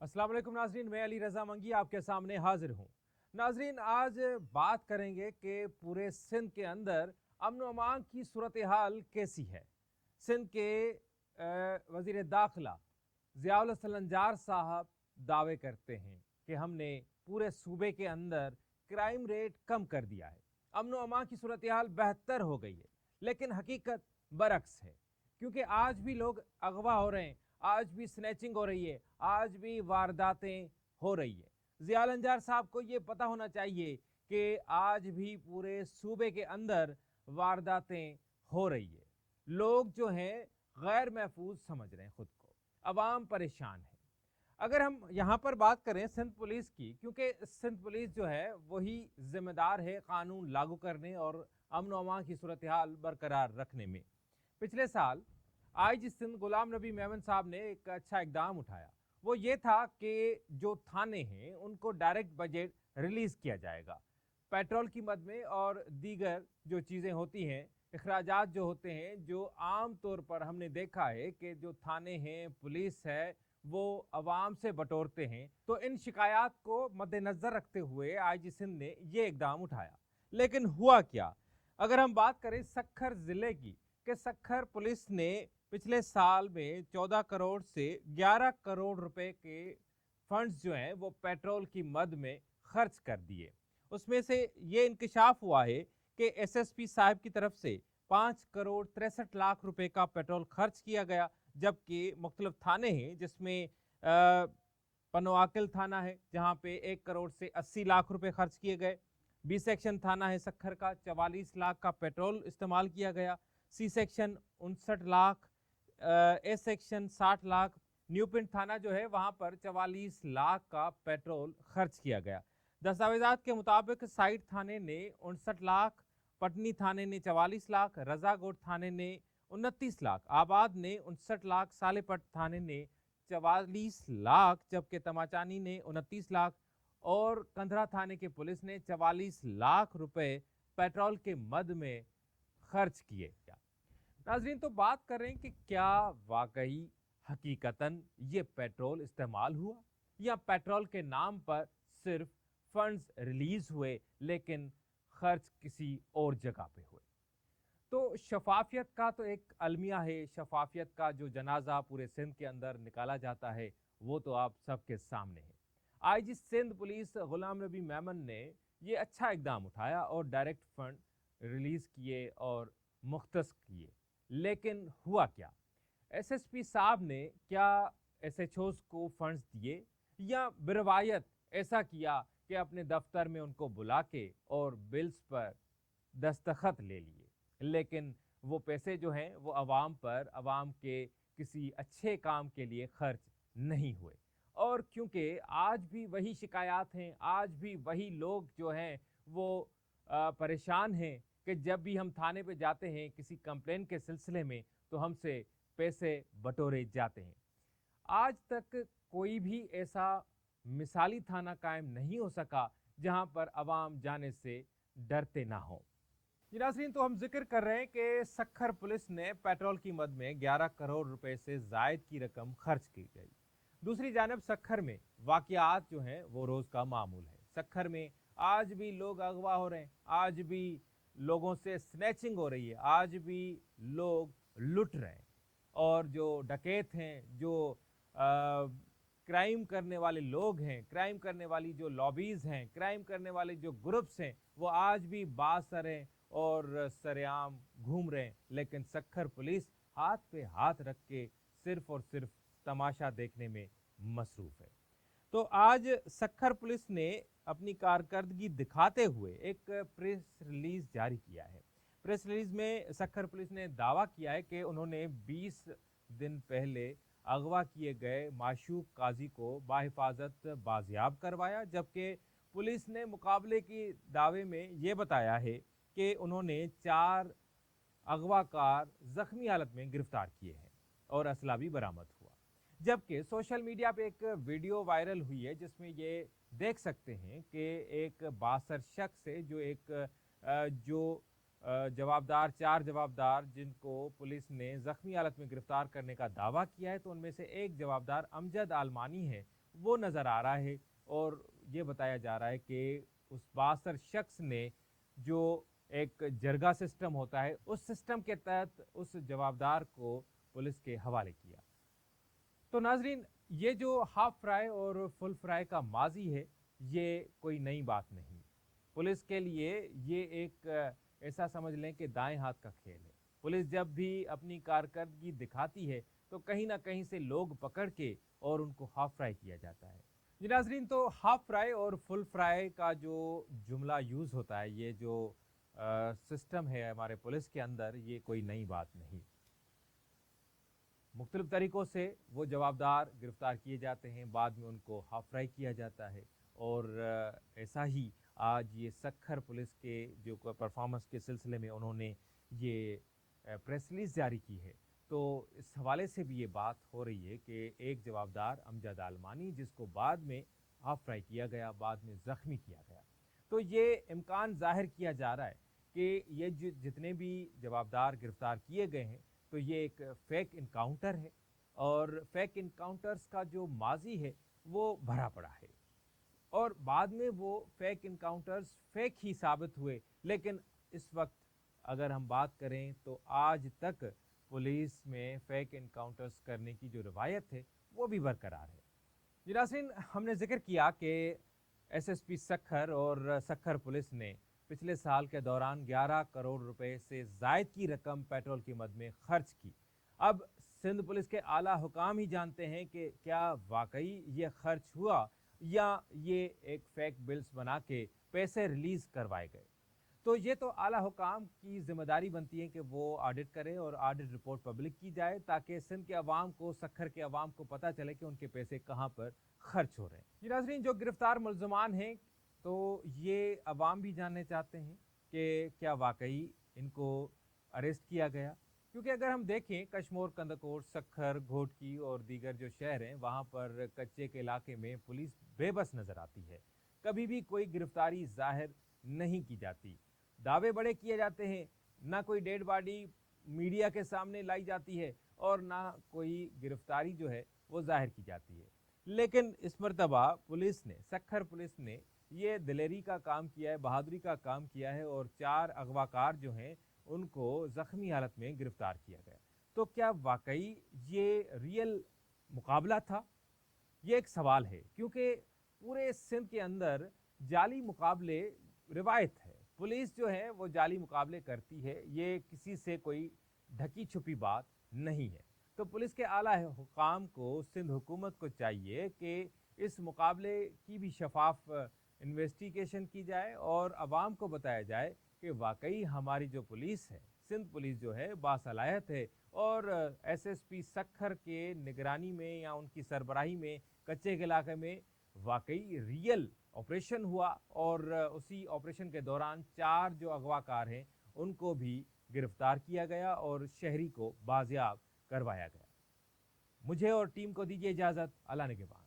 अस्सलाम वालेकुम नाजरीन, मैं अली रज़ा मंगी आपके सामने हाजिर हूँ। नाजरीन, आज बात करेंगे कि पूरे सिंध के अंदर अमन व अमान की सूरत हाल कैसी है। सिंध के वज़ीर दाखिला ज़ियाउल हसन अंजार साहब दावे करते हैं कि हमने पूरे सूबे के अंदर क्राइम रेट कम कर दिया है, अमन व अमान की सूरत हाल बेहतर हो गई है। लेकिन हकीकत बरक्स है, क्योंकि आज भी लोग अगवा हो रहे हैं, आज भी स्नैचिंग हो रही है, आज भी वारदातें हो रही है। ज़ियाउल अंजार साहब को ये पता होना चाहिए कि आज भी पूरे सूबे के अंदर वारदातें हो रही है। लोग जो हैं गैर महफूज समझ रहे हैं खुद को, अवाम परेशान है। अगर हम यहाँ पर बात करें सिंध पुलिस की, क्योंकि सिंध पुलिस जो है वही जिम्मेदार है कानून लागू करने और अमन व अमान की सूरत हाल बरकरार रखने में। पिछले साल आईजी सिंध गुलाम नबी मेमन साहब ने एक अच्छा इकदाम उठाया। वो ये था कि जो थाने हैं उनको डायरेक्ट बजट रिलीज किया जाएगा। पेट्रोल की मद में और दीगर जो चीज़ें होती हैं, अखराजात जो होते हैं, जो आम तौर पर हमने देखा है कि जो थाने हैं, पुलिस है, वो अवाम से बटोरते हैं। तो इन शिकायत को मद्देनज़र रखते हुए आईजी सिंध ने ये इकदाम उठाया। लेकिन हुआ क्या? अगर हम बात करें सखर ज़िले की, कि सखर पुलिस ने पिछले साल में 14 करोड़ से 11 करोड़ रुपए के फंड्स जो हैं वो पेट्रोल की मद में खर्च कर दिए। उसमें से ये इंकशाफ हुआ है कि एसएसपी साहब की तरफ से 5 करोड़ 63 लाख रुपए का पेट्रोल खर्च किया गया, जबकि मुख्तलिफ थाने हैं जिसमें पनवाकिल थाना है जहाँ पे 1 करोड़ से 80 लाख रुपए खर्च किए गए। बी सेक्शन थाना है सखर का, 44 लाख का पेट्रोल इस्तेमाल किया गया। C section 59 lakh, A section 60 lakh, new Pind थाना जो है वहां पर 44 लाख का पेट्रोल खर्च किया गया। दस्तावेजात के मुताबिक साइड थाने ने 59 लाख, पटनी थाने ने 44 लाख, रजागोट थाने ने 29 लाख, आबाद ने 59 लाख, सालेपट थाने ने 44 लाख, जबकि तमाचानी ने 29 लाख और कंधरा थाने के पुलिस ने 44 लाख रुपए पेट्रोल के मद में खर्च किए। नाजरीन, तो बात करें कि क्या वाकई हकीकतन ये पेट्रोल इस्तेमाल हुआ या पेट्रोल के नाम पर सिर्फ फंड्स रिलीज हुए लेकिन खर्च किसी और जगह पे हुए। तो शफाफियत का तो एक अलमिया है, शफाफियत का जो जनाजा पूरे सिंध के अंदर निकाला जाता है वो तो आप सबके सामने है। आईजी सिंध पुलिस गुलाम नबी मेमन ने ये अच्छा इकदाम उठाया और डायरेक्ट फंड रिलीज किए और मुख्तस किए। लेकिन हुआ क्या? एसएसपी साहब ने क्या एसएचओस को फंड्स दिए या बिरवायत ऐसा किया कि अपने दफ्तर में उनको बुला के और बिल्स पर दस्तखत ले लिए, लेकिन वो पैसे जो हैं वो अवाम पर, अवाम के किसी अच्छे काम के लिए खर्च नहीं हुए। और क्योंकि आज भी वही शिकायत हैं, आज भी वही लोग जो हैं वो परेशान हैं कि जब भी हम थाने पे जाते हैं किसी कंप्लेन के सिलसिले में तो हमसे पैसे बटोरे जाते हैं। आज तक कोई भी ऐसा मिसाली थाना कायम नहीं हो सका जहां पर अवाम जाने से डरते ना हो। जी नाज़रीन, तो हम जिक्र कर रहे हैं कि सखर पुलिस ने पेट्रोल की मद में 11 करोड़ रुपए से जायद की रकम खर्च की गई। दूसरी जानब सखर में वाक़यात जो हैं वो रोज़ का मामूल है। सखर में आज भी लोग अगवा हो रहे हैं, आज भी लोगों से स्नैचिंग हो रही है, आज भी लोग लुट रहे हैं। और जो डकैत हैं, जो क्राइम करने वाले लोग हैं, क्राइम करने वाली जो लॉबीज़ हैं, क्राइम करने वाले जो ग्रुप्स हैं, वो आज भी बासर हैं और सरेआम घूम रहे हैं। लेकिन सखर पुलिस हाथ पे हाथ रख के सिर्फ और सिर्फ तमाशा देखने में मसरूफ़ है। तो आज सखर पुलिस ने अपनी कारकर्दगी दिखाते हुए एक प्रेस रिलीज जारी किया है। प्रेस रिलीज में सखर पुलिस ने दावा किया है कि उन्होंने 20 दिन पहले अगवा किए गए माशूक काजी को बाहिफाजत बाजियाब करवाया, जबकि पुलिस ने मुकाबले की दावे में ये बताया है कि उन्होंने 4 अगवाकार जख्मी हालत में गिरफ्तार किए हैं और असला भी बरामद हुआ। जबकि सोशल मीडिया पे एक वीडियो वायरल हुई है जिसमें ये देख सकते हैं कि एक बासर शख्स है जो जवाबदार 4 जवाबदार जिनको पुलिस ने जख्मी हालत में गिरफ्तार करने का दावा किया है, तो उनमें से एक जवाबदार अमजद आलमानी है, وہ نظر آ رہا ہے اور یہ بتایا جا رہا ہے کہ اس بااثر شخص نے جو ایک جرگہ سسٹم ہوتا ہے اس سسٹم کے تحت اس جوابدار کو پولیس کے حوالے کیا۔ تو ناظرین، یہ جو ہاف فرائی اور فل فرائی کا ماضی ہے یہ کوئی نئی بات نہیں۔ پولیس کے لیے یہ ایک ایسا سمجھ لیں کہ دائیں ہاتھ کا کھیل ہے۔ پولیس جب بھی اپنی کارکردگی دکھاتی ہے تو کہیں نہ کہیں سے لوگ پکڑ کے اور ان کو ہاف فرائی کیا جاتا ہے۔ جی ناظرین، تو ہاف فرائی اور فل فرائی کا جو جملہ یوز ہوتا ہے، یہ جو سسٹم ہے ہمارے پولیس کے اندر، یہ کوئی نئی بات نہیں۔ مختلف طریقوں سے وہ جوابدار گرفتار کیے جاتے ہیں، بعد میں ان کو ہاف فرائی کیا جاتا ہے، اور ایسا ہی آج یہ سکھر پولیس کے جو پرفارمنس کے سلسلے میں انہوں نے یہ پریس ریلیز جاری کی ہے، تو اس حوالے سے بھی یہ بات ہو رہی ہے کہ ایک جوابدار امجد عالمانی، جس کو بعد میں ہاف فرائی کیا گیا، بعد میں زخمی کیا گیا، تو یہ امکان ظاہر کیا جا رہا ہے کہ یہ جتنے بھی جوابدار گرفتار کیے گئے ہیں تو یہ ایک فیک انکاؤنٹر ہے، اور فیک انکاؤنٹرز کا جو ماضی ہے وہ بھرا پڑا ہے، اور بعد میں وہ فیک انکاؤنٹرز فیک ہی ثابت ہوئے، لیکن اس وقت اگر ہم بات کریں تو آج تک پولیس میں فیک انکاؤنٹرز کرنے کی جو روایت ہے وہ بھی برقرار ہے۔ جی ناظرین، ہم نے ذکر کیا کہ ایس ایس پی سکھر اور سکھر پولیس نے پچھلے سال کے دوران 11 کروڑ روپے سے زائد کی رقم پیٹرول کی مد میں خرچ کی۔ اب سندھ پولیس کے اعلیٰ حکام ہی جانتے ہیں کہ کیا واقعی یہ خرچ ہوا یا یہ ایک فیک بلز بنا کے پیسے ریلیز کروائے گئے۔ تو یہ تو اعلیٰ حکام کی ذمہ داری بنتی ہے کہ وہ آڈٹ کریں اور آڈٹ رپورٹ پبلک کی جائے، تاکہ سندھ کے عوام کو، سکھر کے عوام کو پتہ چلے کہ ان کے پیسے کہاں پر خرچ ہو رہے ہیں۔ جی ناظرین، جو گرفتار ملزمان ہیں تو یہ عوام بھی جاننے چاہتے ہیں کہ کیا واقعی ان کو اریسٹ کیا گیا، کیونکہ اگر ہم دیکھیں کشمور، کندکور، سکھر، گھوٹکی اور دیگر جو شہر ہیں وہاں پر کچے کے علاقے میں پولیس بے بس نظر آتی ہے، کبھی بھی کوئی گرفتاری ظاہر نہیں کی جاتی، دعوے بڑے کیے جاتے ہیں، نہ کوئی ڈیڈ باڈی میڈیا کے سامنے لائی جاتی ہے اور نہ کوئی گرفتاری جو ہے وہ ظاہر کی جاتی ہے۔ لیکن اس مرتبہ پولیس نے، سکھر پولیس نے یہ دلیری کا کام کیا ہے، بہادری کا کام کیا ہے، اور 4 اغواکار جو ہیں ان کو زخمی حالت میں گرفتار کیا گیا۔ تو کیا واقعی یہ ریئل مقابلہ تھا؟ یہ ایک سوال ہے، کیونکہ پورے سندھ کے اندر جعلی مقابلے روایت ہے، پولیس جو ہے وہ جعلی مقابلے کرتی ہے، یہ کسی سے کوئی ڈھکی چھپی بات نہیں ہے۔ تو پولیس کے اعلیٰ حکام کو، سندھ حکومت کو چاہیے کہ اس مقابلے کی بھی شفاف انویسٹیگیشن کی جائے اور عوام کو بتایا جائے کہ واقعی ہماری جو پولیس ہے، سندھ پولیس جو ہے باصلاحیت ہے، اور ایس ایس پی سکھر کے نگرانی میں یا ان کی سربراہی میں کچے کے علاقے میں واقعی ریئل آپریشن ہوا، اور اسی آپریشن کے دوران 4 جو اغواکار ہیں ان کو بھی گرفتار کیا گیا اور شہری کو بازیاب کروایا گیا۔ مجھے اور ٹیم کو دیجیے اجازت، اللہ نگہبان۔